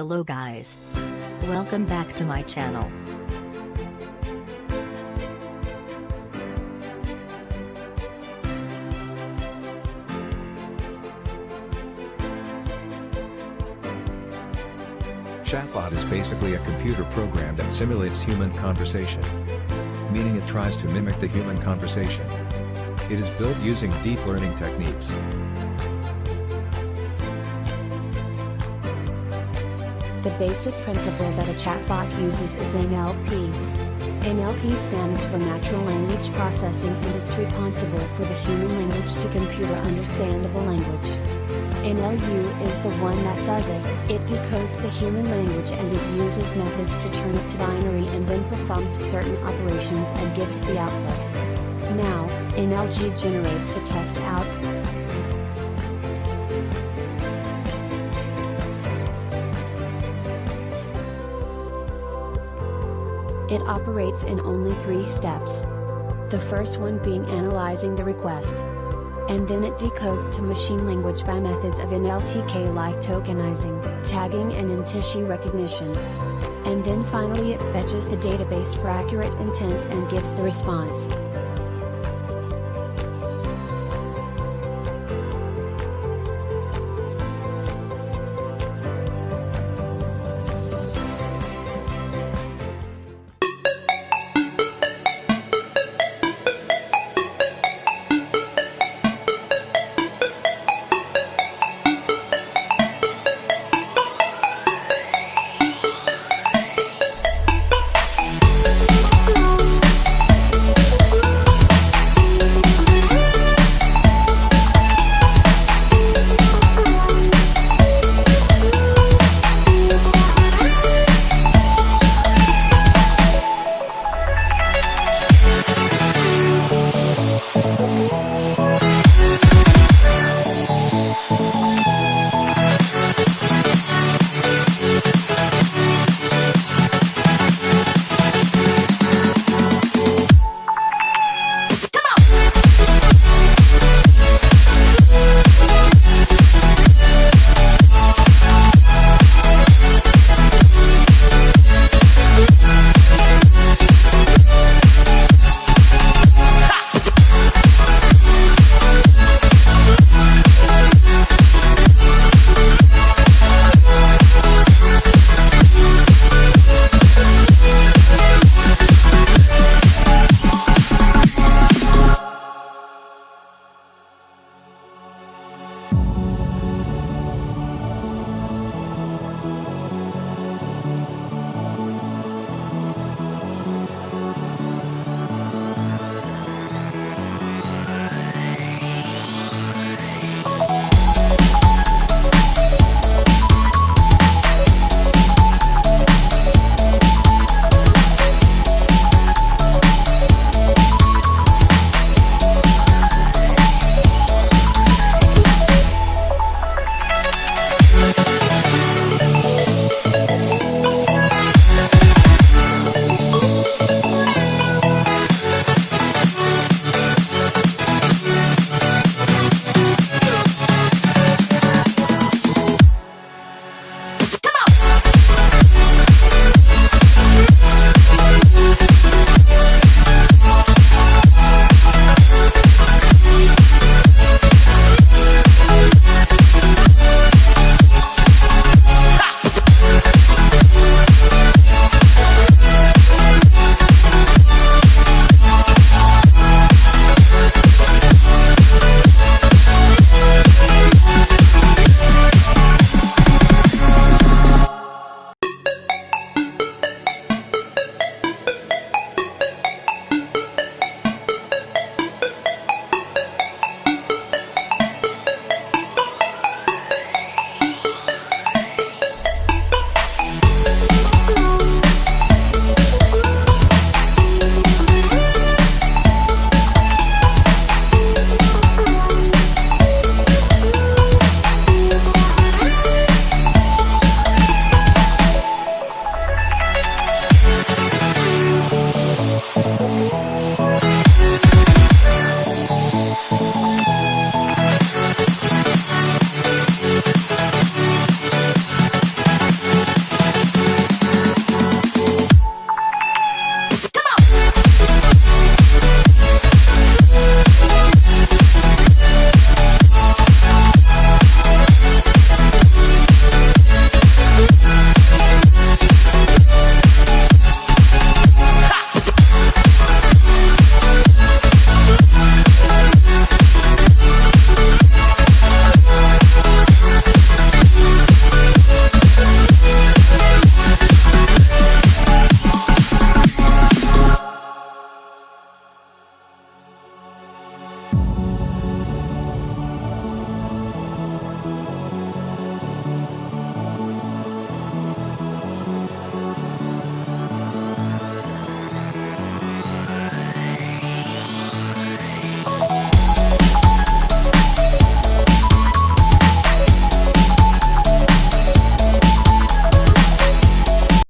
Hello guys. Welcome back to my channel. ChatBot is basically a computer program that simulates human conversation, meaning it tries to mimic the human conversation. It is built using deep learning techniques. The basic principle that a chatbot uses is NLP. NLP stands for Natural Language Processing, and it's responsible for the human language to computer understandable language. NLU is the one that does it. It decodes the human language and it uses methods to turn it to binary and then performs certain operations and gives the output. Now, NLG generates the text out. It operates in only 3 steps. The first one being analyzing the request. And then it decodes to machine language by methods of NLTK like tokenizing, tagging and entity recognition. And then finally it fetches the database for accurate intent and gives the response.